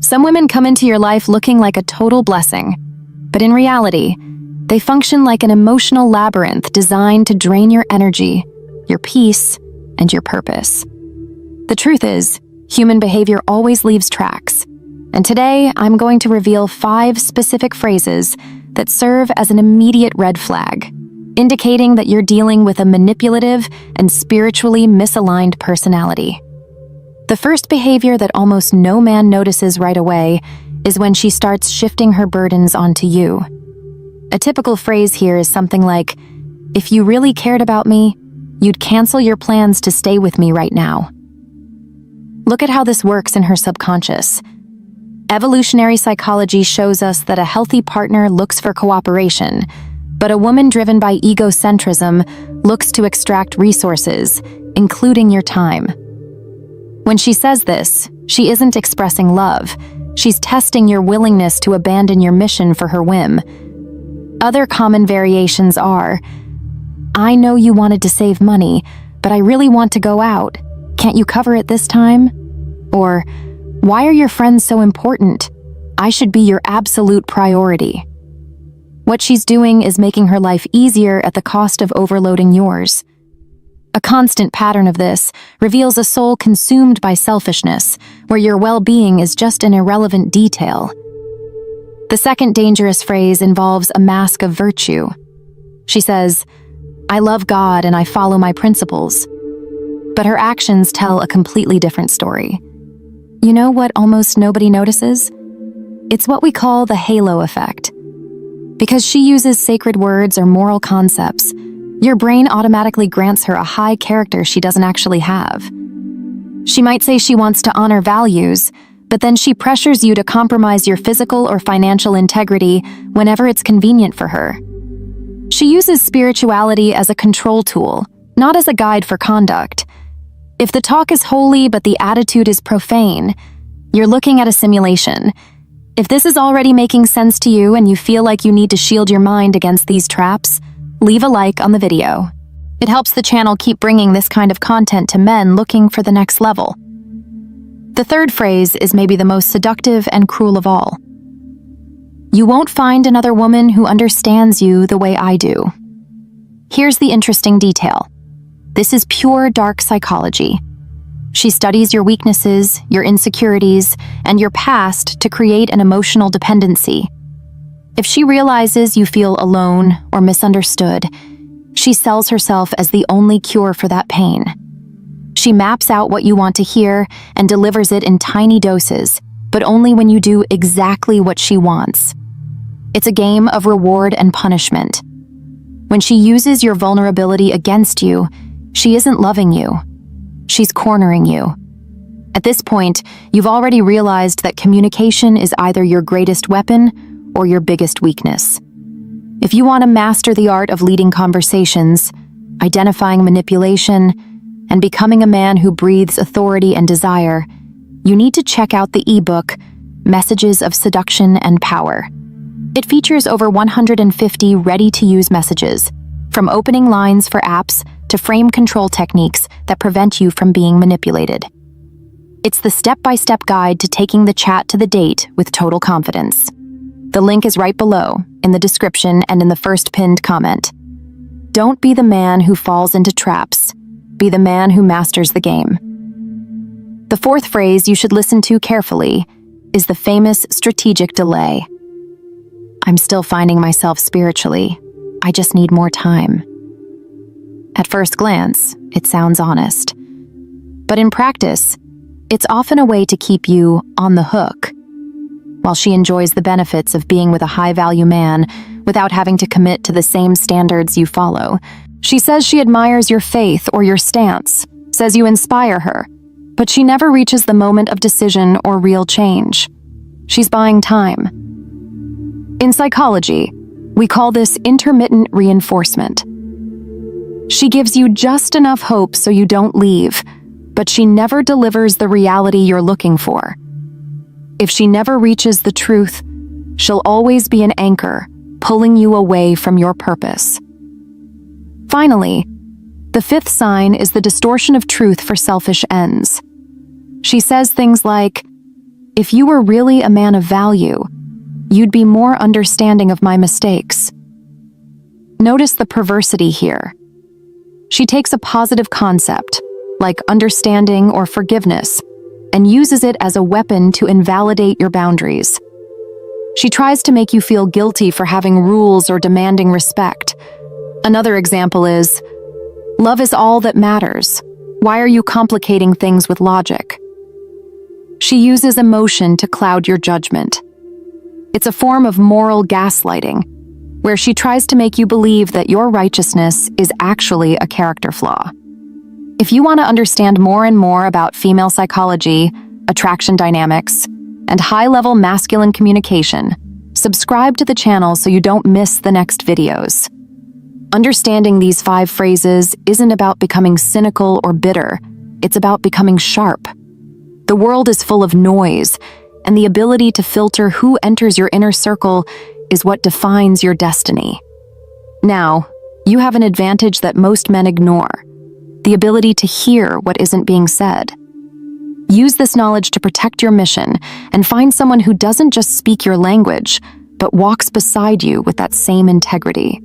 Some women come into your life looking like a total blessing, but in reality, they function like an emotional labyrinth designed to drain your energy, your peace, and your purpose. The truth is, human behavior always leaves tracks, and today I'm going to reveal 5 specific phrases that serve as an immediate red flag, indicating that you're dealing with a manipulative and spiritually misaligned personality. The first behavior that almost no man notices right away is when she starts shifting her burdens onto you. A typical phrase here is something like, "If you really cared about me, you'd cancel your plans to stay with me right now." Look at how this works in her subconscious. Evolutionary psychology shows us that a healthy partner looks for cooperation, but a woman driven by egocentrism looks to extract resources, including your time. When she says this, she isn't expressing love. She's testing your willingness to abandon your mission for her whim. Other common variations are, "I know you wanted to save money, but I really want to go out. Can't you cover it this time?" Or, "Why are your friends so important? I should be your absolute priority." What she's doing is making her life easier at the cost of overloading yours. A constant pattern of this reveals a soul consumed by selfishness, where your well-being is just an irrelevant detail. The second dangerous phrase involves a mask of virtue. She says, "I love God and I follow my principles." But her actions tell a completely different story. You know what almost nobody notices? It's what we call the halo effect. Because she uses sacred words or moral concepts, your brain automatically grants her a high character she doesn't actually have. She might say she wants to honor values, but then she pressures you to compromise your physical or financial integrity whenever it's convenient for her. She uses spirituality as a control tool, not as a guide for conduct. If the talk is holy but the attitude is profane, you're looking at a simulation. If this is already making sense to you and you feel like you need to shield your mind against these traps, leave a like on the video. It helps the channel keep bringing this kind of content to men looking for the next level. The third phrase is maybe the most seductive and cruel of all. "You won't find another woman who understands you the way I do." Here's the interesting detail. This is pure dark psychology. She studies your weaknesses, your insecurities, and your past to create an emotional dependency. If she realizes you feel alone or misunderstood, she sells herself as the only cure for that pain. She maps out what you want to hear and delivers it in tiny doses, but only when you do exactly what she wants. It's a game of reward and punishment. When she uses your vulnerability against you, she isn't loving you. She's cornering you. At this point, you've already realized that communication is either your greatest weapon or your biggest weakness. If you want to master the art of leading conversations, identifying manipulation, and becoming a man who breathes authority and desire, you need to check out the ebook, Messages of Seduction and Power. It features over 150 ready-to-use messages, from opening lines for apps to frame control techniques that prevent you from being manipulated. It's the step-by-step guide to taking the chat to the date with total confidence. The link is right below, in the description and in the first pinned comment. Don't be the man who falls into traps. Be the man who masters the game. The fourth phrase you should listen to carefully is the famous strategic delay. "I'm still finding myself spiritually. I just need more time." At first glance, it sounds honest. But in practice, it's often a way to keep you on the hook. While she enjoys the benefits of being with a high-value man without having to commit to the same standards you follow, she says she admires your faith or your stance, says you inspire her, but she never reaches the moment of decision or real change. She's buying time. In psychology, we call this intermittent reinforcement. She gives you just enough hope so you don't leave, but she never delivers the reality you're looking for. If she never reaches the truth, she'll always be an anchor, pulling you away from your purpose. Finally, the fifth sign is the distortion of truth for selfish ends. She says things like, If you were really a man of value, you'd be more understanding of my mistakes. Notice the perversity here. She takes a positive concept, like understanding or forgiveness, and uses it as a weapon to invalidate your boundaries. She tries to make you feel guilty for having rules or demanding respect. Another example is, "Love is all that matters. Why are you complicating things with logic?" She uses emotion to cloud your judgment. It's a form of moral gaslighting, where she tries to make you believe that your righteousness is actually a character flaw. If you want to understand more and more about female psychology, attraction dynamics, and high-level masculine communication, subscribe to the channel so you don't miss the next videos. Understanding these 5 phrases isn't about becoming cynical or bitter, it's about becoming sharp. The world is full of noise, and the ability to filter who enters your inner circle is what defines your destiny. Now, you have an advantage that most men ignore: the ability to hear what isn't being said. Use this knowledge to protect your mission and find someone who doesn't just speak your language, but walks beside you with that same integrity.